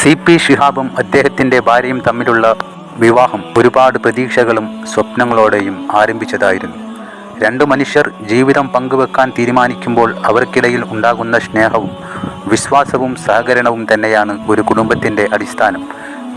CP ഷിഹാബും അദ്ദേഹത്തിൻ്റെ ഭാര്യയും തമ്മിലുള്ള വിവാഹം ഒരുപാട് പ്രതീക്ഷകളും സ്വപ്നങ്ങളോടെയും ആരംഭിച്ചതായിരുന്നു. രണ്ടു മനുഷ്യർ ജീവിതം പങ്കുവെക്കാൻ തീരുമാനിക്കുമ്പോൾ അവർക്കിടയിൽ ഉണ്ടാകുന്ന സ്നേഹവും വിശ്വാസവും സഹകരണവും തന്നെയാണ് ഒരു കുടുംബത്തിൻ്റെ അടിസ്ഥാനം.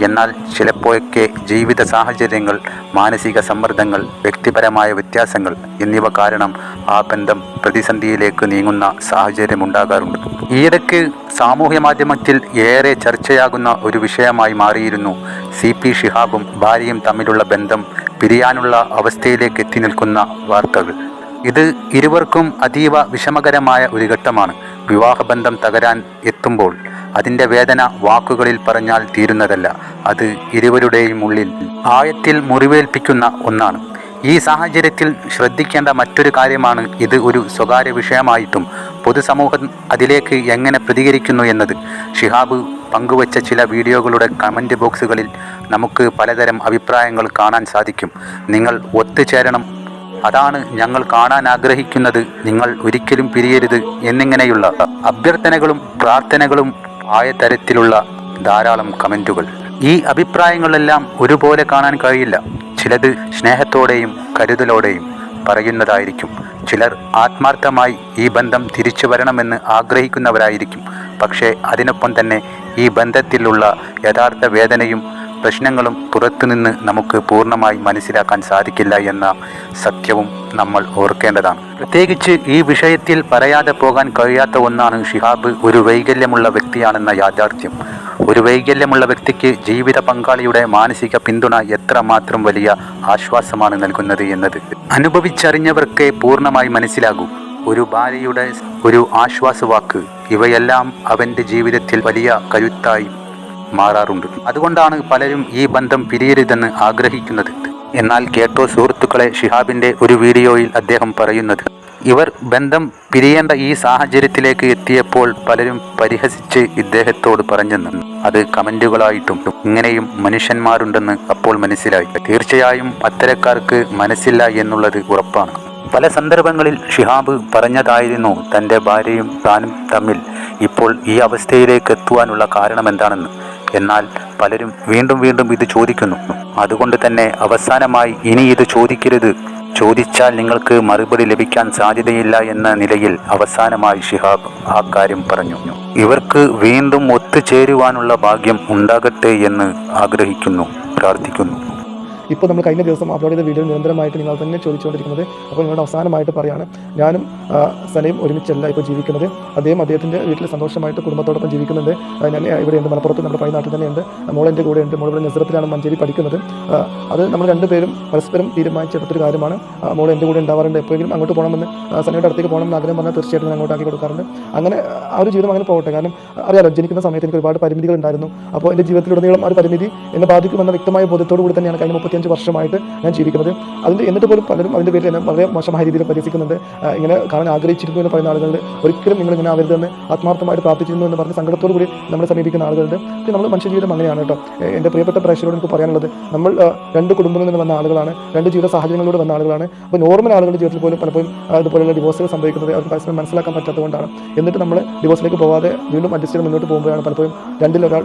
എന്നാൽ ചിലപ്പോഴൊക്കെ ജീവിത സാഹചര്യങ്ങൾ, മാനസിക സമ്മർദ്ദങ്ങൾ, വ്യക്തിപരമായ വ്യത്യാസങ്ങൾ എന്നിവ കാരണം ആ ബന്ധം പ്രതിസന്ധിയിലേക്ക് നീങ്ങുന്ന സാഹചര്യമുണ്ടാകാറുണ്ട്. ഈയിടയ്ക്ക് സാമൂഹ്യ മാധ്യമത്തിൽ ഏറെ ചർച്ചയാകുന്ന ഒരു വിഷയമായി മാറിയിരുന്നു CP ഷിഹാബും ഭാര്യയും തമ്മിലുള്ള ബന്ധം പിരിയാനുള്ള അവസ്ഥയിലേക്ക് എത്തി നിൽക്കുന്ന വാർത്തകൾ. ഇത് ഇരുവർക്കും അതീവ വിഷമകരമായ ഒരു ഘട്ടമാണ്. വിവാഹബന്ധം തകരാൻ എത്തുമ്പോൾ അതിൻ്റെ വേദന വാക്കുകളിൽ പറഞ്ഞാൽ തീരുന്നതല്ല. അത് ഇരുവരുടെയും ഉള്ളിൽ ആഴത്തിൽ മുറിവേൽപ്പിക്കുന്ന ഒന്നാണ്. ഈ സാഹചര്യത്തിൽ ശ്രദ്ധിക്കേണ്ട മറ്റൊരു കാര്യമാണ് ഇത് ഒരു സ്വകാര്യ വിഷയമായിട്ടും പൊതുസമൂഹം അതിലേക്ക് എങ്ങനെ പ്രതികരിക്കുന്നു എന്നത്. ഷിഹാബ് പങ്കുവച്ച ചില വീഡിയോകളുടെ കമൻറ്റ് ബോക്സുകളിൽ നമുക്ക് പലതരം അഭിപ്രായങ്ങൾ കാണാൻ സാധിക്കും. നിങ്ങൾ ഒത്തുചേരണം, അതാണ് ഞങ്ങൾ കാണാൻ ആഗ്രഹിക്കുന്നത്, നിങ്ങൾ ഒരിക്കലും പിരിയരുത് എന്നിങ്ങനെയുള്ള അഭ്യർത്ഥനകളും പ്രാർത്ഥനകളും ആയ തരത്തിലുള്ള ധാരാളം കമൻറ്റുകൾ. ഈ അഭിപ്രായങ്ങളെല്ലാം ഒരുപോലെ കാണാൻ കഴിയില്ല. ചിലത് സ്നേഹത്തോടെയും കരുതലോടെയും പറയുന്നതായിരിക്കും. ചിലർ ആത്മാർത്ഥമായി ഈ ബന്ധം തിരിച്ചു വരണമെന്ന് ആഗ്രഹിക്കുന്നവരായിരിക്കും. പക്ഷേ അതിനൊപ്പം തന്നെ ഈ ബന്ധത്തിലുള്ള യഥാർത്ഥ വേദനയും പ്രശ്നങ്ങളും പുറത്തുനിന്ന് നമുക്ക് പൂർണ്ണമായി മനസ്സിലാക്കാൻ സാധിക്കില്ല എന്ന സത്യവും നമ്മൾ ഓർക്കേണ്ടതാണ്. പ്രത്യേകിച്ച് ഈ വിഷയത്തിൽ പറയാതെ പോകാൻ കഴിയാത്ത ഒന്നാണ് ഷിഹാബ് ഒരു വൈകല്യമുള്ള വ്യക്തിയാണെന്ന യാഥാർത്ഥ്യം. ഒരു വൈകല്യമുള്ള വ്യക്തിക്ക് ജീവിത പങ്കാളിയുടെ മാനസിക പിന്തുണ എത്രമാത്രം വലിയ ആശ്വാസമാണ് നൽകുന്നത് എന്നത് അനുഭവിച്ചറിഞ്ഞവർക്കേ പൂർണ്ണമായി മനസ്സിലാകൂ. ഒരു ഭാര്യയുടെ ഒരു ആശ്വാസവാക്ക്, ഇവയെല്ലാം അവൻ്റെ ജീവിതത്തിൽ വലിയ കരുത്തായി മാറാറുണ്ട്. അതുകൊണ്ടാണ് പലരും ഈ ബന്ധം പിരിയരുതെന്ന് ആഗ്രഹിക്കുന്നത്. എന്നാൽ കേട്ടോ സുഹൃത്തുക്കളെ, ഷിഹാബിൻ്റെ ഒരു വീഡിയോയിൽ അദ്ദേഹം പറയുന്നത്, ഇവർ ബന്ധം പിരിയേണ്ട ഈ സാഹചര്യത്തിലേക്ക് എത്തിയപ്പോൾ പലരും പരിഹസിച്ച് ഇദ്ദേഹത്തോട് പറഞ്ഞെന്ന്. അത് കമൻറ്റുകളായിട്ടും ഇങ്ങനെയും മനുഷ്യന്മാരുണ്ടെന്ന് അപ്പോൾ മനസ്സിലായി. തീർച്ചയായും അത്തരക്കാർക്ക് മനസ്സില്ല എന്നുള്ളത് ഉറപ്പാണ്. പല സന്ദർഭങ്ങളിൽ ഷിഹാബ് പറഞ്ഞതായിരുന്നു തൻ്റെ ഭാര്യയും താനും തമ്മിൽ ഇപ്പോൾ ഈ അവസ്ഥയിലേക്ക് എത്തുവാനുള്ള കാരണമെന്താണെന്ന്. എന്നാൽ പലരും വീണ്ടും ഇത് ചോദിക്കുന്നു. അതുകൊണ്ട് തന്നെ അവസാനമായി ഇനി ഇത് ചോദിക്കരുത്, ചോദിച്ചാൽ നിങ്ങൾക്ക് മറുപടി ലഭിക്കാൻ സാധ്യതയില്ല എന്ന നിലയിൽ അവസാനമായി ഷിഹാബ് ആ കാര്യം പറഞ്ഞു. ഇവർക്ക് വീണ്ടും ഒത്തുചേരുവാനുള്ള ഭാഗ്യം ഉണ്ടാകട്ടെ എന്ന് ആഗ്രഹിക്കുന്നു, പ്രാർത്ഥിക്കുന്നു. ഇപ്പോൾ നമ്മൾ കഴിഞ്ഞ ദിവസം അപ്ലോഡ് ചെയ്ത വീഡിയോ നിരന്തരമായിട്ട് നിങ്ങൾ തന്നെ ചോദിച്ചുകൊണ്ടിരിക്കുന്നത്. അപ്പോൾ നിങ്ങളുടെ അവസാനമായിട്ട് പറയുകയാണ്, ഞാനും സനയും ഒരുമിച്ചല്ല ഇപ്പോൾ ജീവിക്കുന്നത്. അദ്ദേഹത്തിൻ്റെ വീട്ടിൽ സന്തോഷമായിട്ട് കുടുംബത്തോടൊപ്പം ജീവിക്കുന്നുണ്ട്. ഞാൻ ഇവിടെയുണ്ട്, മലപ്പുറത്ത് നമ്മുടെ പഴയ നാട്ടിൽ തന്നെയുണ്ട്. മോളെൻ്റെ കൂടെ ഉണ്ട്. മോളിവിടെ നസ്രത്തിലാണ് മഞ്ചേരി പഠിക്കുന്നത്. അത് നമ്മൾ രണ്ടുപേരും പരസ്പരം തീരുമാനിച്ചെടുത്തൊരു കാര്യമാണ്. മോൾ എൻ്റെ കൂടെ ഉണ്ടാവാറുണ്ട്. എപ്പോഴെങ്കിലും അങ്ങോട്ട് പോകണമെന്ന്, സനയുടെ അടുത്തേക്ക് പോകണമെന്ന് ആഗ്രഹം പറഞ്ഞാൽ തീർച്ചയായിട്ടും ഞാൻ അങ്ങോട്ടാക്കി കൊടുക്കാറുണ്ട്. അങ്ങനെ ആ ഒരു ജീവിതം അങ്ങനെ പോകട്ടെ. കാരണം അറിയാലോ, ജനിക്കുന്ന സമയത്ത് എനിക്ക് ഒരുപാട് പരിമിതികൾ ഉണ്ടായിരുന്നു. അപ്പോൾ എൻ്റെ ജീവിതത്തിലുടനീളം ആ ഒരു പരിമിതി എന്നെ ബാധിക്കുമെന്ന വ്യക്തമായ ബോധത്തോടു കൂടി തന്നെയാണ് കഴിഞ്ഞ 35 വർഷമായിട്ട് ഞാൻ ജീവിക്കുന്നത്. എന്നിട്ട് പോലും പലരും അതിൻ്റെ പേരിൽ എന്നെ വളരെ മോശമായ രീതിയിൽ പരിഹസിക്കുന്നുണ്ട്. ഇങ്ങനെ കാണാൻ ആഗ്രഹിച്ചിരുന്നു എന്ന് പറയുന്ന ആളുകളുണ്ട്. ഒരിക്കലും നിങ്ങൾ ഇങ്ങനെ ആവരുതെന്ന് ആത്മാർത്ഥമായിട്ട് പ്രാർത്ഥിച്ചിരുന്നു എന്ന് പറഞ്ഞ് സങ്കടത്തോടു കൂടി നമ്മളെ സമീപിക്കുന്ന ആളുകളുണ്ട്. പക്ഷേ നമ്മൾ മനുഷ്യജീവിതം അങ്ങനെയാണ് കേട്ടോ. എൻ്റെ പ്രിയപ്പെട്ട പ്രേക്ഷകരോട് എനിക്ക് പറയാനുള്ളത്, നമ്മൾ രണ്ട് കുടുംബങ്ങളിൽ നിന്ന് വന്ന ആളുകളാണ്, രണ്ട് ജീവിത സാഹചര്യങ്ങളിലൂടെ വന്ന ആളുകളാണ്. അപ്പോൾ നോർമൽ ആളുകളുടെ ജീവിതത്തിൽ പോലും പലപ്പോഴും അതുപോലെയുള്ള ഡിവോഴ്സുകൾ സംഭവിക്കുന്നത് അവർക്ക് പരസ്പരം മനസ്സിലാക്കാൻ പറ്റാത്തതുകൊണ്ടാണ്. എന്നിട്ട് നമ്മൾ ഡിവോഴ്സിലേക്ക് പോകാതെ വീണ്ടും അഡ്ജസ്റ്റ് ചെയ്ത് മുന്നോട്ട് പോകുമ്പോഴാണ് പലപ്പോഴും രണ്ടിലൊരാൾ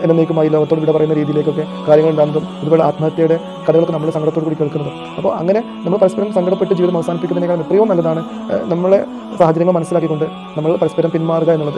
എന്നേക്കുമായി ലോകത്തോട് വിട പറയുന്ന രീതിയിലേക്കൊക്കെ കാര്യങ്ങൾ ഉണ്ടാകുന്നതും ഇതുപോലെ ആത്മഹത്യയുടെ കഥകളൊക്കെ നമ്മൾ സങ്കടത്തോടു കൂടി കേൾക്കുന്നത്. അപ്പോൾ അങ്ങനെ നമ്മൾ പരസ്പരം സങ്കടപ്പെട്ട് ജീവിതം അവസാനിപ്പിക്കുന്നതിനേക്കാൾ എത്രയോ നല്ലതാണ് നമ്മളെ സാഹചര്യങ്ങൾ മനസ്സിലാക്കിക്കൊണ്ട് നമ്മൾ പരസ്പരം പിന്മാറുക എന്നുള്ളത്.